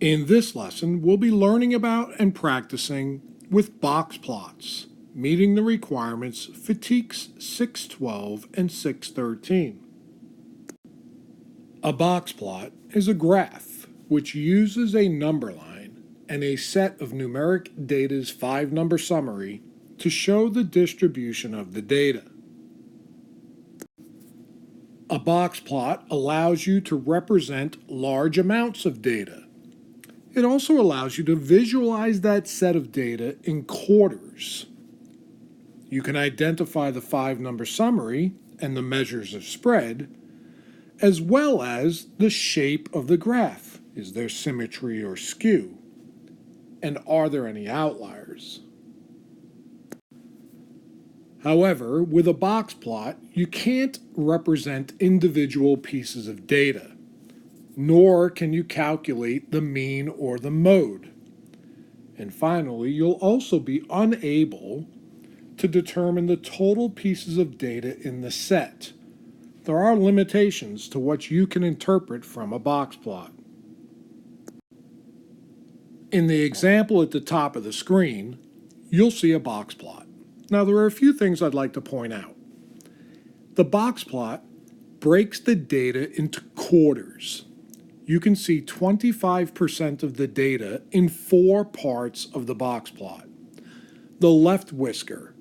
In this lesson, we'll be learning about and practicing with box plots, meeting the requirements for TEKS 612 and 613. A box plot is a graph which uses a number line and a set of numeric data's 5-number summary to show the distribution of the data. A box plot allows you to represent large amounts of data. It also allows you to visualize that set of data in quarters. You can identify the 5-number summary and the measures of spread, as well as the shape of the graph. Is there symmetry or skew? And are there any outliers? However, with a box plot, you can't represent individual pieces of data, nor can you calculate the mean or the mode. And finally, you'll also be unable to determine the total pieces of data in the set. There are limitations to what you can interpret from a box plot. In the example at the top of the screen, you'll see a box plot. Now, there are a few things I'd like to point out. The box plot breaks the data into quarters. You can see 25% of the data in 4 parts of the box plot: the left whisker,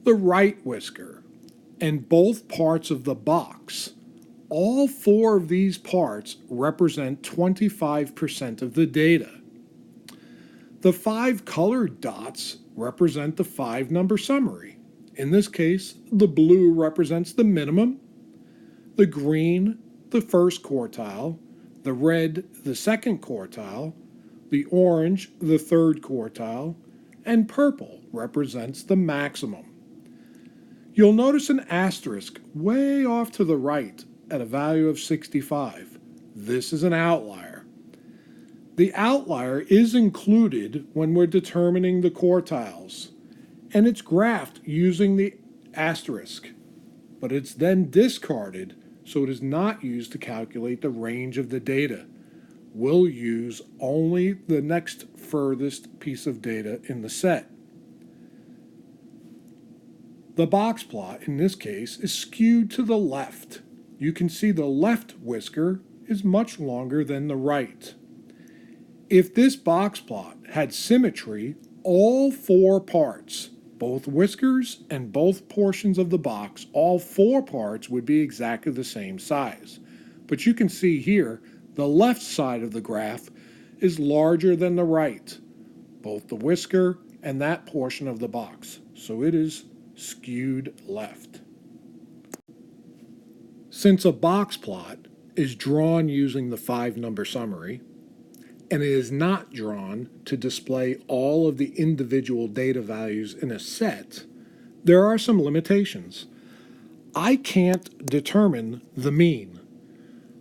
the right whisker, and both parts of the box. All 4 of these parts represent 25% of the data. The 5 colored dots represent the 5-number summary. In this case, the blue represents the minimum, the green, the first quartile, the red, the second quartile, the orange, the third quartile, and purple represents the maximum. You'll notice an asterisk way off to the right at a value of 65. This is an outlier. The outlier is included when we're determining the quartiles, and it's graphed using the asterisk, but it's then discarded, so it is not used to calculate the range of the data. We'll use only the next furthest piece of data in the set. The box plot, in this case, is skewed to the left. You can see the left whisker is much longer than the right. If this box plot had symmetry, all 4 parts, both whiskers and both portions of the box, all 4 parts would be exactly the same size. But you can see here, the left side of the graph is larger than the right, both the whisker and that portion of the box. So it is skewed left. Since a box plot is drawn using the 5-number summary, and it is not drawn to display all of the individual data values in a set, there are some limitations. I can't determine the mean.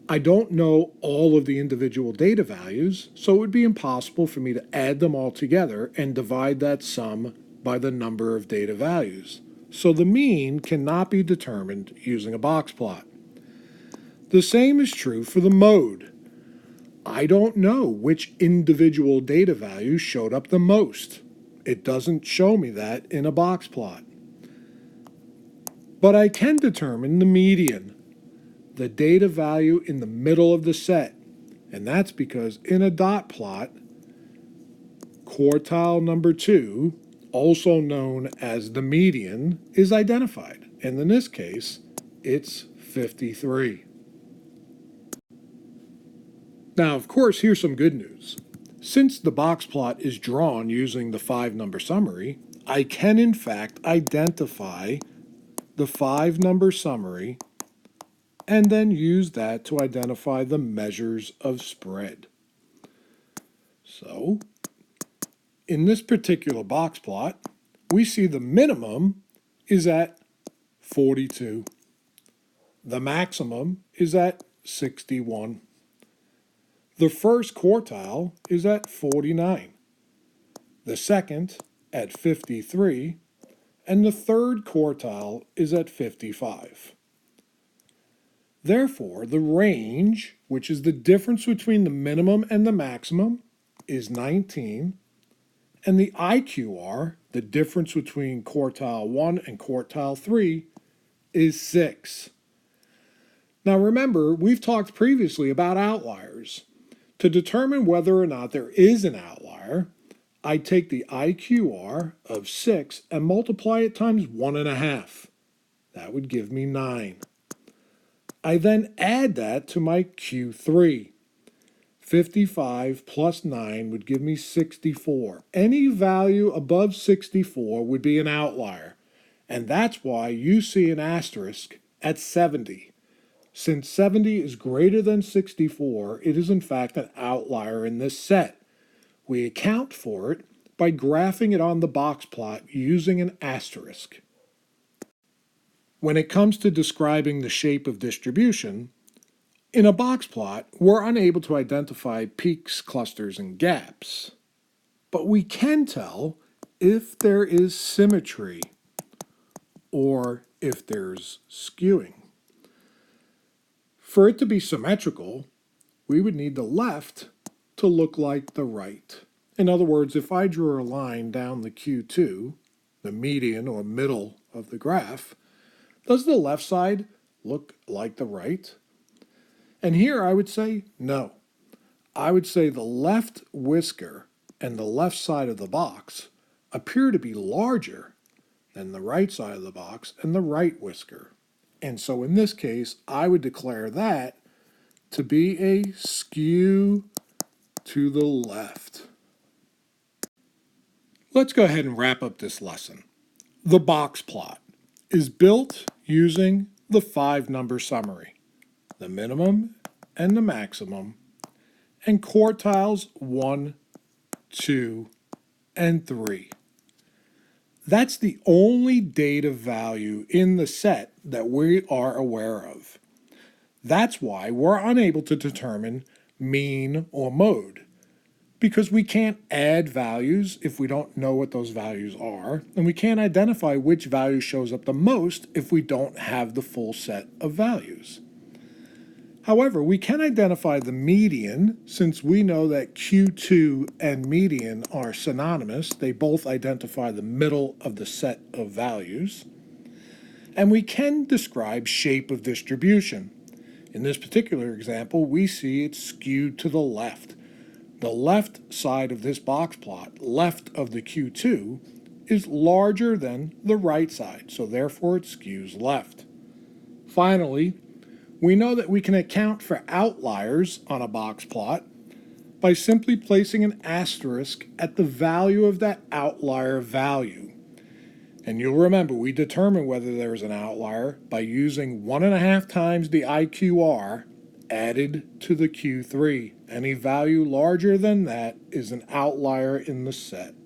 I don't know all of the individual data values, so it would be impossible for me to add them all together and divide that sum by the number of data values. So the mean cannot be determined using a box plot. The same is true for the mode. I don't know which individual data value showed up the most. It doesn't show me that in a box plot. But I can determine the median, the data value in the middle of the set. And that's because in a dot plot, quartile number 2, also known as the median, is identified. And in this case, it's 53. Now, of course, here's some good news. Since the box plot is drawn using the 5-number summary, I can in fact identify the 5-number summary and then use that to identify the measures of spread. So, in this particular box plot, we see the minimum is at 42. The maximum is at 61. The first quartile is at 49, the second at 53, and the third quartile is at 55. Therefore, the range, which is the difference between the minimum and the maximum, is 19, and the IQR, the difference between quartile 1 and quartile 3, is 6. Now remember, we've talked previously about outliers. To determine whether or not there is an outlier, I take the IQR of 6 and multiply it times 1.5. That would give me 9. I then add that to my Q3. 55 plus 9 would give me 64. Any value above 64 would be an outlier, and that's why you see an asterisk at 70. Since 70 is greater than 64, it is in fact an outlier in this set. We account for it by graphing it on the box plot using an asterisk. When it comes to describing the shape of distribution, in a box plot, we're unable to identify peaks, clusters, and gaps. But we can tell if there is symmetry or if there's skewing. For it to be symmetrical, we would need the left to look like the right. In other words, if I drew a line down the Q2, the median or middle of the graph, does the left side look like the right? And here I would say no. I would say the left whisker and the left side of the box appear to be larger than the right side of the box and the right whisker. And so in this case, I would declare that to be a skew to the left. Let's go ahead and wrap up this lesson. The box plot is built using the 5-number summary, the minimum and the maximum, and quartiles 1, 2, and 3. That's the only data value in the set that we are aware of. That's why we're unable to determine mean or mode, because we can't add values if we don't know what those values are, and we can't identify which value shows up the most if we don't have the full set of values. However, we can identify the median since we know that Q2 and median are synonymous. They both identify the middle of the set of values. And we can describe shape of distribution. In this particular example, we see it's skewed to the left. The left side of this box plot, left of the Q2, is larger than the right side, so therefore it skews left. Finally, we know that we can account for outliers on a box plot by simply placing an asterisk at the value of that outlier value. And you'll remember we determine whether there's an outlier by using 1.5 times the IQR added to the Q3. Any value larger than that is an outlier in the set.